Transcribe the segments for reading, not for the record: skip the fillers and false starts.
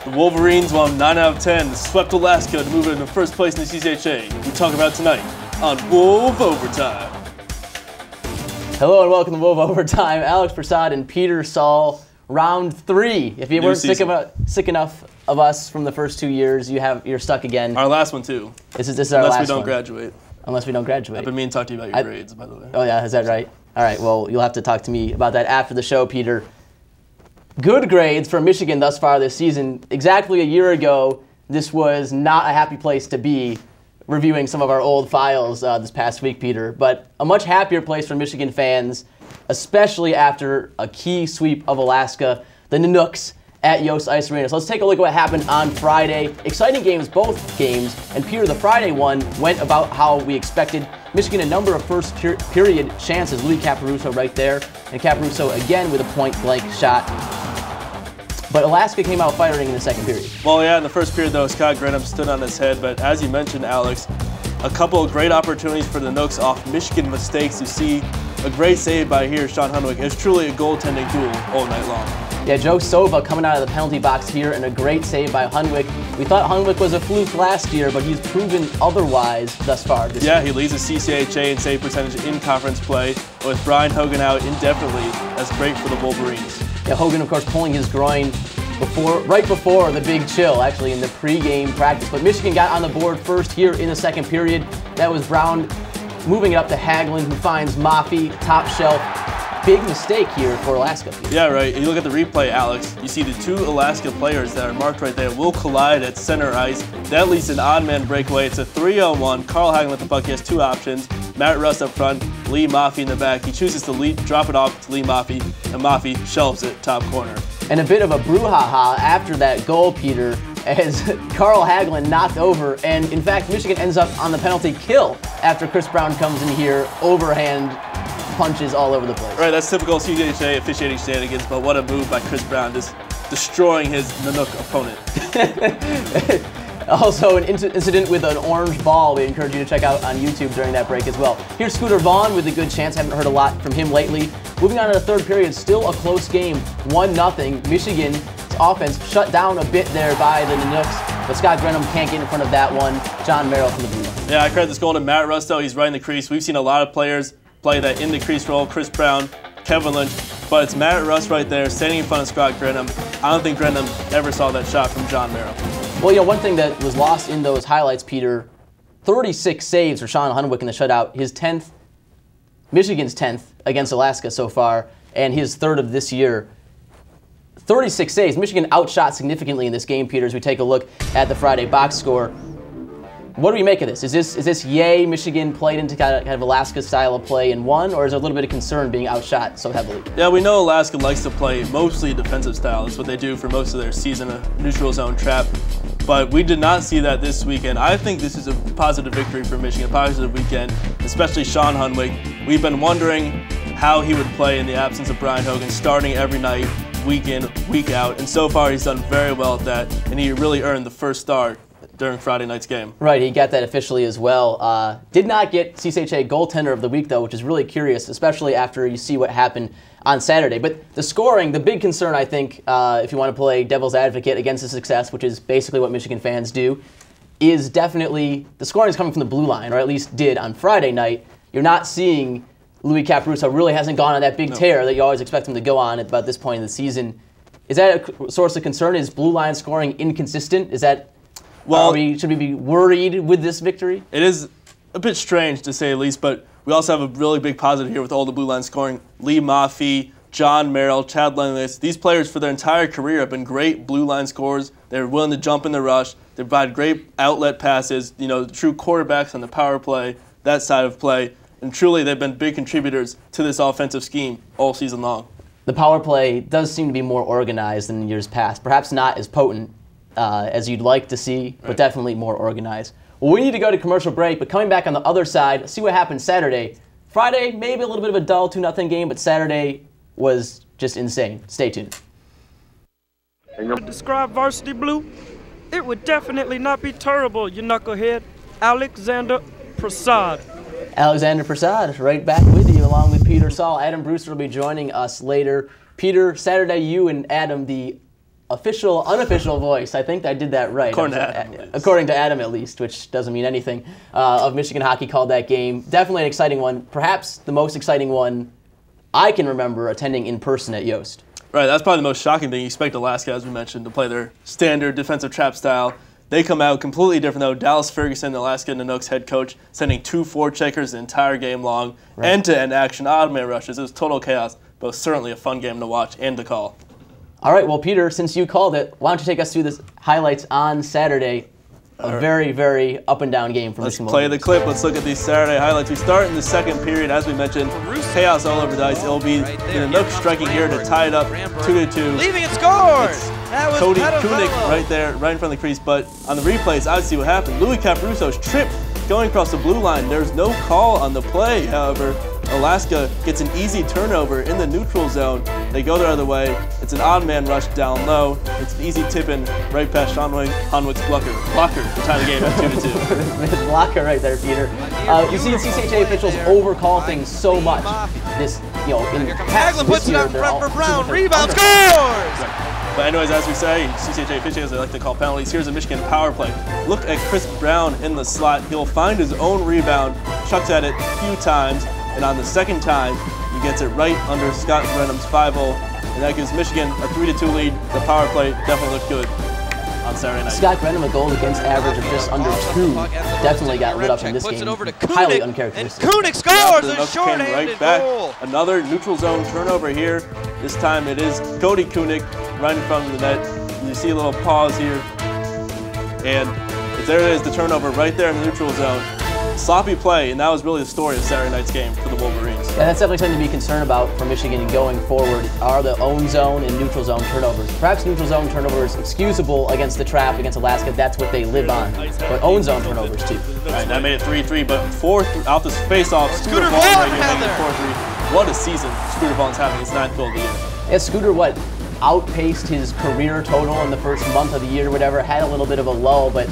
The Wolverines won 9 out of 10, swept Alaska to move into first place in the CCHA. We talk about tonight on WOLV Overtime. Hello and welcome to WOLV Overtime. Alex, Prasad, and Peter, Saul. Round 3. If you weren't sick enough of us from the first 2 years, you're stuck again. Our last one too. This is our last one. Unless we don't graduate. Unless we don't graduate. I've been meaning to talk to you about your grades, by the way. Oh yeah, is that right? All right, well, you'll have to talk to me about that after the show, Peter. Good grades for Michigan thus far this season. Exactly a year ago, this was not a happy place to be, reviewing some of our old files this past week, Peter. But a much happier place for Michigan fans, especially after a key sweep of Alaska, the Nanooks at Yost Ice Arena. So let's take a look at what happened on Friday. Exciting games, both games. And Peter, the Friday one went about how we expected. Michigan, a number of first period chances. Louis Caparuso right there. And Caparuso again with a point-blank shot. But Alaska came out firing in the second period. Well, yeah, in the first period, though, Scott Grenham stood on his head. But as you mentioned, Alex, a couple of great opportunities for the Nooks off Michigan mistakes. You see a great save by here, Sean Hunwick. It's truly a goaltending duel all night long. Yeah, Joe Sova coming out of the penalty box here, and a great save by Hunwick. We thought Hunwick was a fluke last year, but he's proven otherwise thus far this year. He leads the CCHA in save percentage in conference play. With Brian Hogan out indefinitely, that's great for the Wolverines. Yeah, Hogan, of course, pulling his groin right before the big chill, actually, in the pregame practice. But Michigan got on the board first here in the second period. That was Brown moving it up to Hagelin, who finds Maffey, top shelf. Big mistake here for Alaska. Yeah, right. You look at the replay, Alex, you see the two Alaska players that are marked right there will collide at center ice. That leads to an odd man breakaway. It's a 3-on-1. Carl Hagelin with the puck. He has two options. Matt Russ up front, Lee Maffey in the back. He chooses to drop it off to Lee Maffey, and Maffey shelves it top corner. And a bit of a brouhaha after that goal, Peter, as Carl Hagelin knocked over, and in fact, Michigan ends up on the penalty kill after Chris Brown comes in here, overhand punches all over the place. Right, that's typical CJHA officiating shenanigans, but what a move by Chris Brown, just destroying his Nanook opponent. Also, an incident with an orange ball we encourage you to check out on YouTube during that break as well. Here's Scooter Vaughn with a good chance. Haven't heard a lot from him lately. Moving on to the third period, still a close game, 1-0. Michigan's offense shut down a bit there by the Nanooks, but Scott Grenham can't get in front of that one. John Merrill from the blue line. Yeah, I credit this goal to Matt Rusto. He's right in the crease. We've seen a lot of players play that in the crease role. Chris Brown, Kevin Lynch, but it's Matt Russ right there standing in front of Scott Grenham. I don't think Grenham ever saw that shot from John Merrill. Well, you know, one thing that was lost in those highlights, Peter, 36 saves for Sean Hunwick in the shutout. His 10th, Michigan's 10th against Alaska so far, and his third of this year. 36 saves. Michigan outshot significantly in this game, Peter, as we take a look at the Friday box score. What do we make of this? Is this yay, Michigan played into kind of Alaska style of play and won, or is there a little bit of concern being outshot so heavily? Yeah, we know Alaska likes to play mostly defensive style. That's what they do for most of their season, a neutral zone trap. But we did not see that this weekend. I think this is a positive victory for Michigan, a positive weekend, especially Sean Hunwick. We've been wondering how he would play in the absence of Brian Hogan, starting every night, week in, week out. And so far, he's done very well at that, and he really earned the first start during Friday night's game. Right, he got that officially as well. Did not get CCHA goaltender of the week, though, which is really curious, especially after you see what happened on Saturday. But the scoring, the big concern, I think, if you want to play devil's advocate against the success, which is basically what Michigan fans do, is definitely the scoring is coming from the blue line, or at least did on Friday night. You're not seeing Louis Caparuso really hasn't gone on that big tear that you always expect him to go on at about this point in the season. Is that a source of concern? Is blue line scoring inconsistent? Is that should we be worried with this victory? It is a bit strange, to say the least, but we also have a really big positive here with all the blue line scoring. Lee Maffey, John Merrill, Chad Lendlis. These players for their entire career have been great blue line scorers. They're willing to jump in the rush. They provide great outlet passes, you know, true quarterbacks on the power play, that side of play. And truly, they've been big contributors to this offensive scheme all season long. The power play does seem to be more organized than years past. Perhaps not as potent as you'd like to see, but definitely more organized. Well, we need to go to commercial break, but coming back on the other side, see what happened Saturday. Friday, maybe a little bit of a dull 2-0 game, but Saturday was just insane. Stay tuned. Describe varsity blue? It would definitely not be terrible, you knucklehead. Alexander Prasad. Alexander Prasad, right back with you along with Peter, Saul. Adam Brewster will be joining us later. Peter, Saturday, you and Adam, the official, unofficial voice, I think I did that right. According to Adam, at least, which doesn't mean anything, of Michigan hockey called that game. Definitely an exciting one, perhaps the most exciting one I can remember attending in person at Yost. Right, that's probably the most shocking thing. You expect Alaska, as we mentioned, to play their standard defensive trap style. They come out completely different, though. Dallas Ferguson, the Alaska Nanooks head coach, sending 2 forecheckers the entire game long, end-to-end action, odd-man rushes. It was total chaos, but certainly a fun game to watch and to call. All right, well, Peter, since you called it, why don't you take us through the highlights on Saturday? A very, very up-and-down game for Michigan. Let's play the clip. Let's look at these Saturday highlights. We start in the second period. As we mentioned, chaos all over the ice. It'll be the Nanooks striking here to tie it up 2-2. Leaving it scored! That was Cody Kunik right there, right in front of the crease. But on the replays, obviously what happened. Louis Caprusso's tripped going across the blue line. There's no call on the play. However, Alaska gets an easy turnover in the neutral zone. They go the other way. It's an odd man rush down low. It's an easy tip-in right past Hanwick's blocker. To tie the game at 2-2. Blocker right there, Peter. You see CCHA officials overcall things so much. This, in past Hagelin puts this it year, up they're front all for Brown. super Rebound, under. scores! Right. But anyways, as we say, CCHA officials, they like to call penalties. Here's a Michigan power play. Look at Chris Brown in the slot. He'll find his own rebound, chucks at it a few times, and on the second time, he gets it right under Scott Brenham's 5-0, and that gives Michigan a 3-2 lead. The power play definitely looked good on Saturday night. Scott Brenham, a goal against average of just under 2, definitely got lit up in this game. Highly uncharacteristic. And Kunik scores a Came short-handed right back. goal. Another neutral zone turnover here. This time it is Cody Kunik right in front of the net. You see a little pause here, and there it is, the turnover right there in the neutral zone. Sloppy play, and that was really the story of Saturday night's game for the Wolverines. Yeah, that's definitely something to be concerned about for Michigan going forward, are the own zone and neutral zone turnovers. Perhaps neutral zone turnovers excusable against the trap, against Alaska, that's what they live on. But own zone turnovers too. Right, that made it 3-3, but out this face-off, Scooter Ball right here making it 4-3. What a season Scooter Ball's having, his 9th goal of the year. Yeah, Scooter, outpaced his career total in the first month of the year or whatever, had a little bit of a lull, but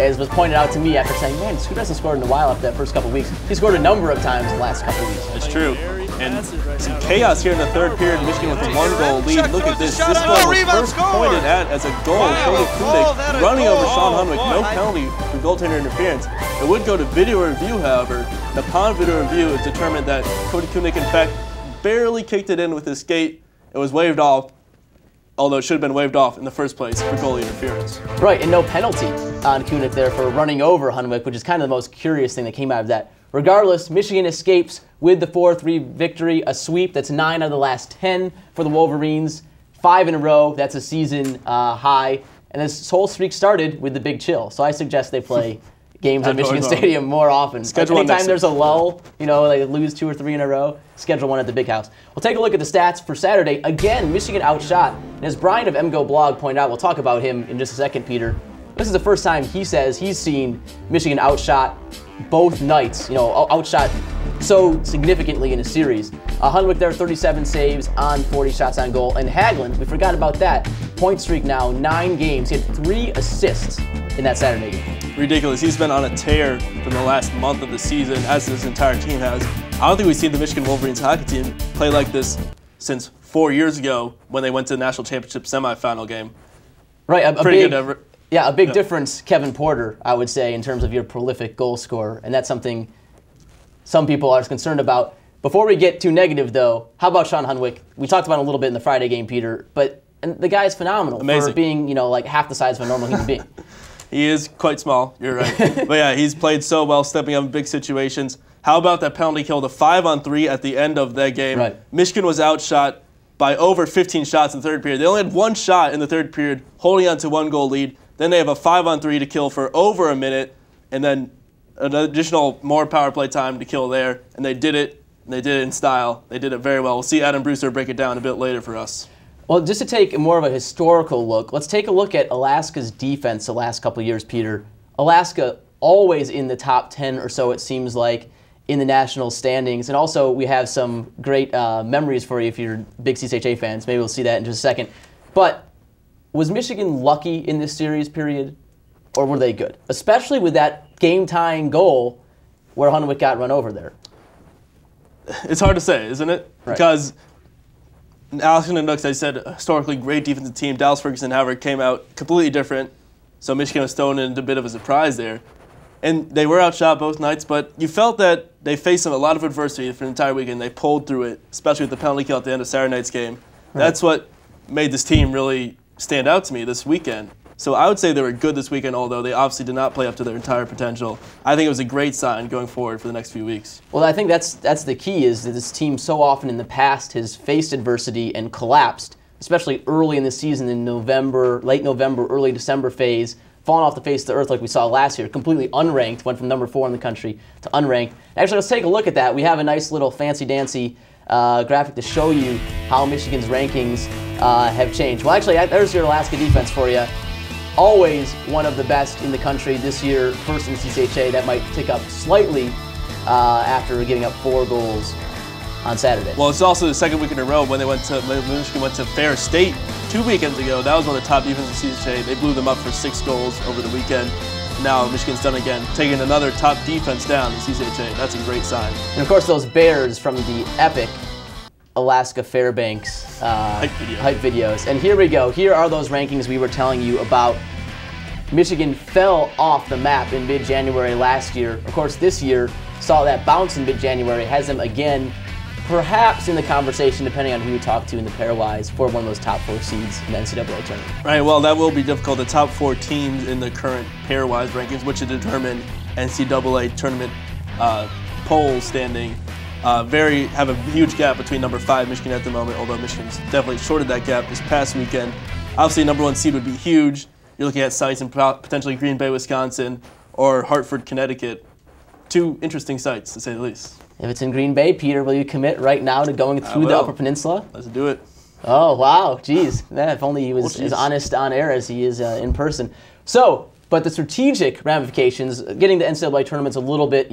as was pointed out to me after saying, man, Scooter hasn't scored in a while after that first couple weeks. He scored a number of times in the last couple of weeks. It's true. And some chaos here in the third period. Michigan with a 1-goal lead. Look at this. This goal was first pointed at as a goal. Cody Kunik running over Sean Hunwick. No penalty for goaltender interference. It would go to video review, however. And upon video review, it determined that Cody Kunik, in fact, barely kicked it in with his skate. It was waved off, although it should have been waved off in the first place for goalie interference. Right, and no penalty on Kunik there for running over Hunwick, which is kind of the most curious thing that came out of that. Regardless, Michigan escapes with the 4-3 victory, a sweep that's 9 out of the last 10 for the Wolverines, 5 in a row. That's a season high. And this whole streak started with the Big Chill, so I suggest they play games at Michigan Stadium more often. Anytime there's a lull, they lose 2 or 3 in a row, schedule one at the Big House. We'll take a look at the stats for Saturday. Again, Michigan outshot. And as Brian of MGO Blog pointed out, we'll talk about him in just a second, Peter. This is the first time he says he's seen Michigan outshot both nights, outshot so significantly in a series. Hunwick there, 37 saves on 40 shots on goal. And Hagelin, we forgot about that, point streak now, 9 games. He had 3 assists in that Saturday game. Ridiculous. He's been on a tear for the last month of the season, as this entire team has. I don't think we've seen the Michigan Wolverines hockey team play like this since 4 years ago when they went to the national championship semifinal game. Right, a big difference, Kevin Porter, I would say, in terms of your prolific goal scorer, and that's something some people are concerned about. Before we get too negative, though, how about Sean Hunwick? We talked about him a little bit in the Friday game, Peter, but the guy is phenomenal for being, like half the size of a normal human being. He is quite small, you're right. But yeah, he's played so well, stepping up in big situations. How about that penalty kill, the 5-on-3 at the end of that game? Right. Michigan was outshot by over 15 shots in the third period. They only had 1 shot in the third period, holding on to 1-goal lead. Then they have a 5-on-3 to kill for over a minute, and then an additional more power play time to kill there. And they did it. And they did it in style. They did it very well. We'll see Adam Brewster break it down a bit later for us. Well, just to take more of a historical look, let's take a look at Alaska's defense the last couple of years, Peter. Alaska always in the top 10 or so, it seems like, in the national standings. And also, we have some great memories for you if you're big CCHA fans. Maybe we'll see that in just a second. But was Michigan lucky in this series period, or were they good? Especially with that game-tying goal where Hunwick got run over there. It's hard to say, isn't it? Right. Because Alaska Nanooks, I said, historically great defensive team. Dallas Ferguson, however, came out completely different. So Michigan was thrown into a bit of a surprise there. And they were outshot both nights, but you felt that they faced a lot of adversity for the entire weekend. They pulled through it, especially with the penalty kill at the end of Saturday night's game. Right. That's what made this team really stand out to me this weekend. So I would say they were good this weekend, although they obviously did not play up to their entire potential. I think it was a great sign going forward for the next few weeks. Well, I think that's the key, is that this team so often in the past has faced adversity and collapsed, especially early in the season in November, late November, early December phase, falling off the face of the earth like we saw last year, completely unranked, went from number 4 in the country to unranked. Actually, let's take a look at that. We have a nice little fancy-dancy graphic to show you how Michigan's rankings have changed. Well, actually, there's your Alaska defense for you. Always one of the best in the country. This year, first in the CCHA. That might tick up slightly after giving up 4 goals on Saturday. Well, it's also the second week in a row when Michigan went to Fair State 2 weekends ago. That was one of the top defenses in the CCHA. They blew them up for 6 goals over the weekend. Now Michigan's done again, taking another top defense down in the CCHA. That's a great sign. And of course, those Bears from the epic Alaska-Fairbanks hype videos. And here we go. Here are those rankings we were telling you about. Michigan fell off the map in mid-January last year. Of course, this year saw that bounce in mid-January, has them again perhaps in the conversation, depending on who you talk to in the pairwise, for one of those top 4 seeds in the NCAA tournament. Right, well, that will be difficult. The top 4 teams in the current pairwise rankings, which will determine NCAA tournament poll standing, have a huge gap between number 5 Michigan at the moment, although Michigan's definitely shorted that gap this past weekend. Obviously, number 1 seed would be huge. You're looking at sites in potentially Green Bay, Wisconsin, or Hartford, Connecticut. 2 interesting sites, to say the least. If it's in Green Bay, Peter, will you commit right now to going through the Upper Peninsula? Let's do it. Oh, wow. Geez. If only he was as honest on air as he is in person. So, but the strategic ramifications, getting the NCAA tournament's a little bit,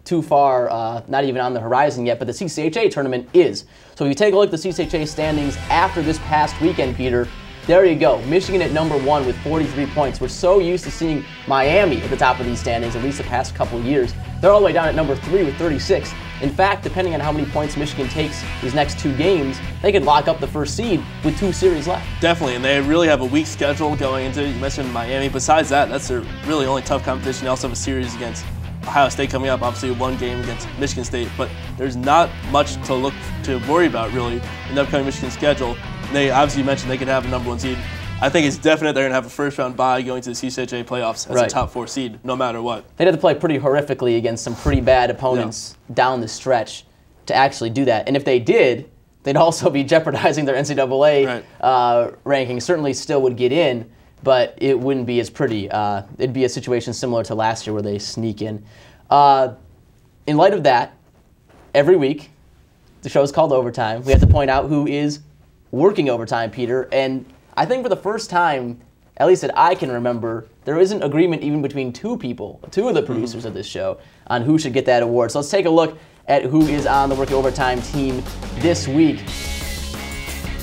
too far, not even on the horizon yet, but the CCHA tournament is. So if you take a look at the CCHA standings after this past weekend, Peter, there you go. Michigan at number 1 with 43 points. We're so used to seeing Miami at the top of these standings, at least the past couple of years. They're all the way down at number 3 with 36. In fact, depending on how many points Michigan takes these next 2 games, they could lock up the first seed with 2 series left. Definitely, and they really have a weak schedule going into, you mentioned Miami. Besides that, that's their really only tough competition. They also have a series against Ohio State coming up, obviously 1 game against Michigan State, but there's not much to worry about really in the upcoming Michigan schedule. They obviously mentioned they could have a number 1 seed. I think it's definite they're going to have a first-round bye going to the CCHA playoffs as a top 4 seed, no matter what. They'd have to play pretty horrifically against some pretty bad opponents down the stretch to actually do that. And if they did, they'd also be jeopardizing their NCAA ranking. Certainly still would get in, but it wouldn't be as pretty. It'd be a situation similar to last year where they sneak in. In light of that, every week, the show is called Overtime. We have to point out who is working overtime, Peter. And I think for the first time, at least that I can remember, there isn't agreement even between 2 people, 2 of the producers of this show, on who should get that award. So let's take a look at who is on the working overtime team this week.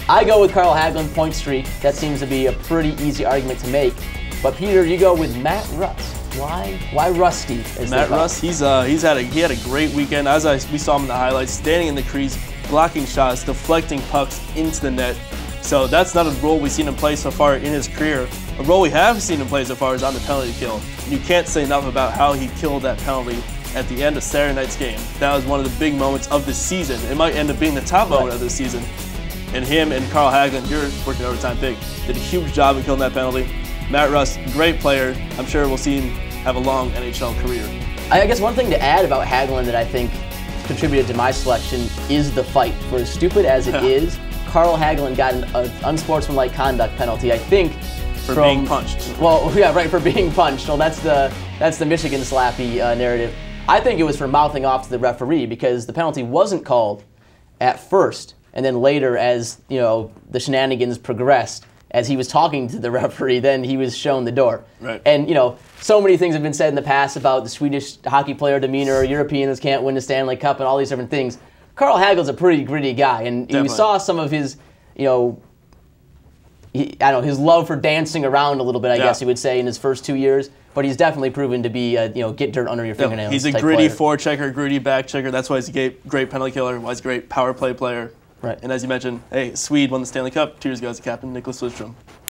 I go with Carl Hagelin, point streak. That seems to be a pretty easy argument to make. But Peter, you go with Matt Rust. Why Rusty? Matt Rust, he had a great weekend. We saw him in the highlights, standing in the crease, blocking shots, deflecting pucks into the net. So that's not a role we've seen him play so far in his career. A role we have seen him play so far is on the penalty kill. You can't say enough about how he killed that penalty at the end of Saturday night's game. That was one of the big moments of the season. It might end up being the top moment of the season. And him and Carl Hagelin, your working overtime pick, did a huge job in killing that penalty. Matt Rust, great player. I'm sure we'll see him have a long NHL career. I guess one thing to add about Hagelin that I think contributed to my selection is the fight. For as stupid as it is, Carl Hagelin got an unsportsmanlike conduct penalty, I think, for being punched. Well, yeah, right, for being punched. Well, that's the Michigan slappy narrative. I think it was for mouthing off to the referee because the penalty wasn't called at first, and then later, as the shenanigans progressed, as he was talking to the referee, then he was shown the door. Right. And so many things have been said in the past about the Swedish hockey player demeanor, Europeans can't win the Stanley Cup, and all these different things. Carl Hagel's a pretty gritty guy, and you saw some of his, his love for dancing around a little bit, I guess you would say, in his first 2 years. But he's definitely proven to be, get dirt under your fingernails. He's a gritty forechecker, gritty back checker. That's why he's a great penalty killer. Why he's a great power play player. Right. And as you mentioned, hey, Swede won the Stanley Cup 2 years ago as a captain, Nicholas Lidstrom.